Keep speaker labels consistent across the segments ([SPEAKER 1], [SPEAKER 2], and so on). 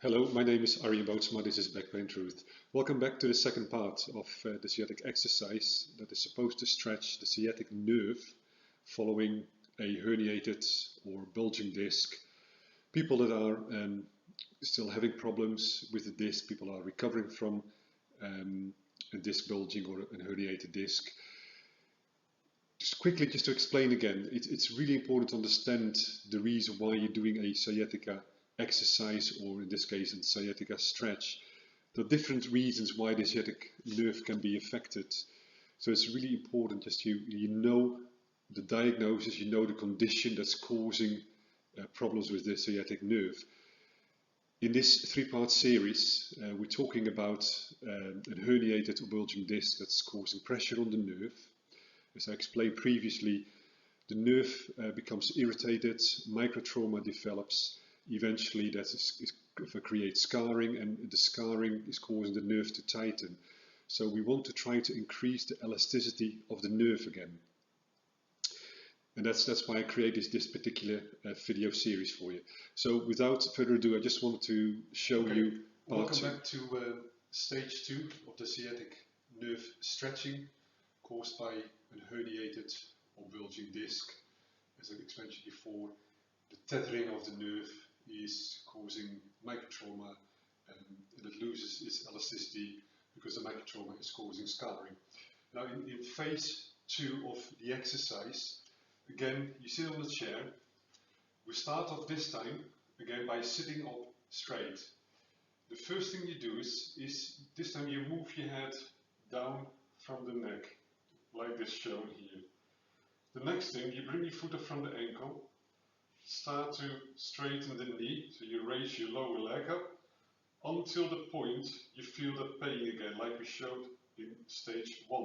[SPEAKER 1] Hello, my name is Arjen Bootsma, this is Back Pain Truth. Welcome back to the second part of the sciatic exercise that is supposed to stretch the sciatic nerve following a herniated or bulging disc. People that are still having problems with the disc, people are recovering from a disc bulging or a herniated disc. Just to explain again, it's really important to understand the reason why you're doing a sciatica exercise, or in this case a sciatica stretch. There are different reasons why the sciatic nerve can be affected. So it's really important just you know the diagnosis, you know the condition that's causing problems with the sciatic nerve. In this three-part series, we're talking about a herniated or bulging disc that's causing pressure on the nerve. As I explained previously, the nerve becomes irritated, microtrauma develops. Eventually that creates scarring, and the scarring is causing the nerve to tighten. So we want to try to increase the elasticity of the nerve again. And that's why I created this particular video series for you. So without further ado, I just want to show you part two.
[SPEAKER 2] Welcome back to stage 2 of the sciatic nerve stretching caused by a herniated or bulging disc. As I explained before, the tethering of the nerve is causing microtrauma and it loses its elasticity because the microtrauma is causing scarring. Now in phase 2 of the exercise, again you sit on the chair. We start off this time again by sitting up straight. The first thing you do is this time you move your head down from the neck, like this shown here. The next thing, you bring your foot up from the ankle, start to straighten the knee, so you raise your lower leg up until the point you feel the pain again, like we showed in stage 1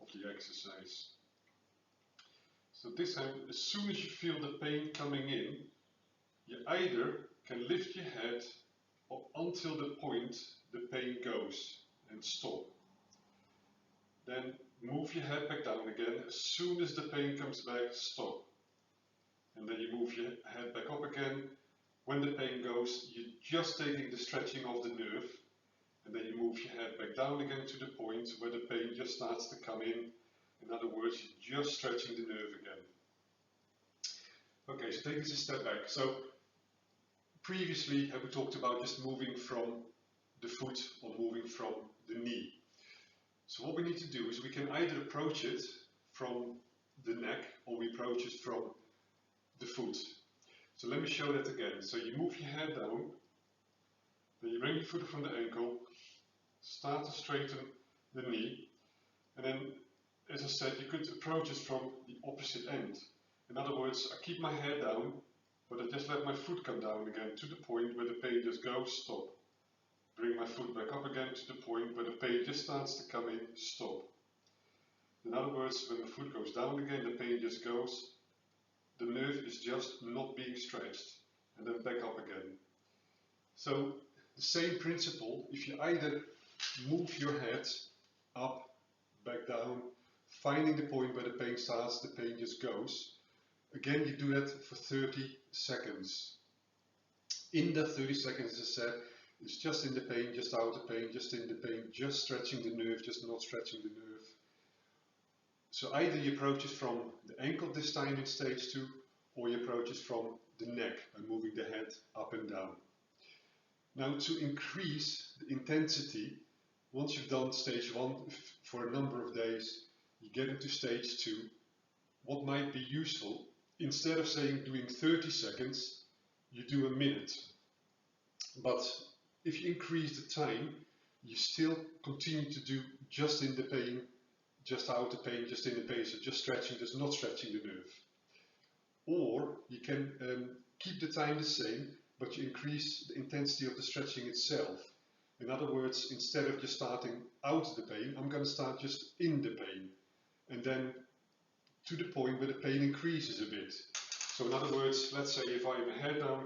[SPEAKER 2] of the exercise. So this time, as soon as you feel the pain coming in, you either can lift your head up until the point the pain goes and stop. Then move your head back down again. As soon as the pain comes back, stop. And then you move your head back up again. When the pain goes, you're just taking the stretching of the nerve. And then you move your head back down again to the point where the pain just starts to come in. In other words, you're just stretching the nerve again. Okay, so take this a step back. So previously we talked about just moving from the foot or moving from the knee. So what we need to do is we can either approach it from the neck or we approach it from the foot. So let me show that again. So you move your head down, then you bring your foot from the ankle, start to straighten the knee, and then, as I said, you could approach it from the opposite end. In other words, I keep my head down, but I just let my foot come down again to the point where the pain just goes, stop. Bring my foot back up again to the point where the pain just starts to come in, stop. In other words, when the foot goes down again, the pain just goes, the nerve is just not being stretched, and then back up again. So the same principle, if you either move your head up, back down, finding the point where the pain starts, the pain just goes. Again, you do that for 30 seconds. In that 30 seconds, as I said, it's just in the pain, just out the pain, just in the pain, just stretching the nerve, just not stretching the nerve. So either you approach it from the ankle this time in stage 2, or you approach it from the neck by moving the head up and down. Now to increase the intensity, once you've done stage 1 for a number of days, you get into stage 2. What might be useful, instead of saying doing 30 seconds, you do a minute. But if you increase the time, you still continue to do just in the pain, just out the pain, just in the pain, so just stretching, just not stretching the nerve. Or you can keep the time the same, but you increase the intensity of the stretching itself. In other words, instead of just starting out the pain, I'm going to start just in the pain. And then to the point where the pain increases a bit. So in other words, let's say if I have a head down,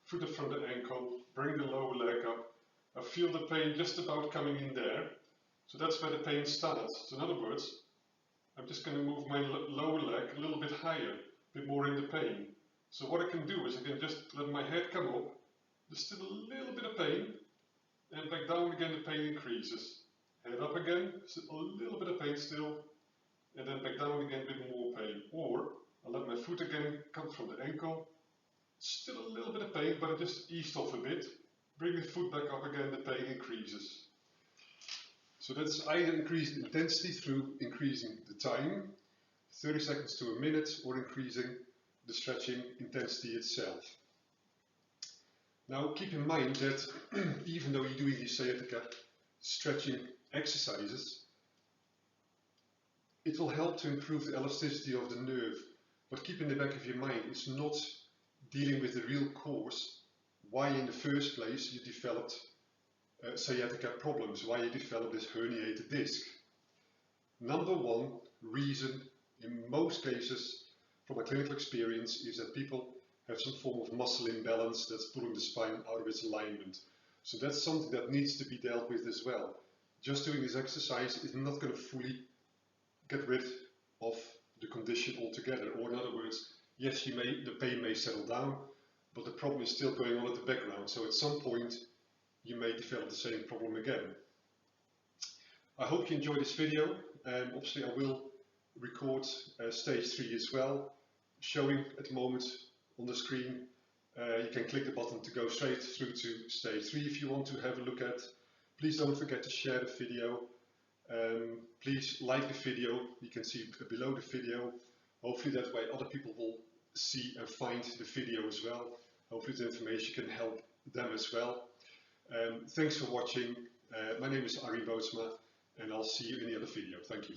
[SPEAKER 2] foot up from the ankle, bring the lower leg up, I feel the pain just about coming in there. So that's where the pain starts. So in other words, I'm just going to move my lower leg a little bit higher, a bit more in the pain. So what I can do is I can just let my head come up, there's still a little bit of pain, and back down again the pain increases. Head up again, a little bit of pain still, and then back down again, a bit more pain. Or I let my foot again come from the ankle, still a little bit of pain, but it just eased off a bit. Bring the foot back up again, the pain increases. So that's either increasing intensity through increasing the time, 30 seconds to a minute, or increasing the stretching intensity itself. Now keep in mind that even though you're doing these sciatica stretching exercises, it will help to improve the elasticity of the nerve. But keep in the back of your mind, it's not dealing with the real cause, why in the first place you developed sciatica problems, why you developed this herniated disc. Number one reason in most cases from my clinical experience is that people have some form of muscle imbalance that's pulling the spine out of its alignment. So that's something that needs to be dealt with as well. Just doing this exercise is not going to fully get rid of the condition altogether. Or in other words, yes, the pain may settle down, but the problem is still going on at the background. So at some point, you may develop the same problem again. I hope you enjoyed this video, and obviously I will record stage 3 as well, showing at the moment on the screen. You can click the button to go straight through to stage 3 if you want to have a look at. Please don't forget to share the video. Please like the video, you can see below the video. Hopefully that way other people will see and find the video as well. Hopefully the information can help them as well. Thanks for watching. My name is Ari Bootsma, and I'll see you in the other video. Thank you.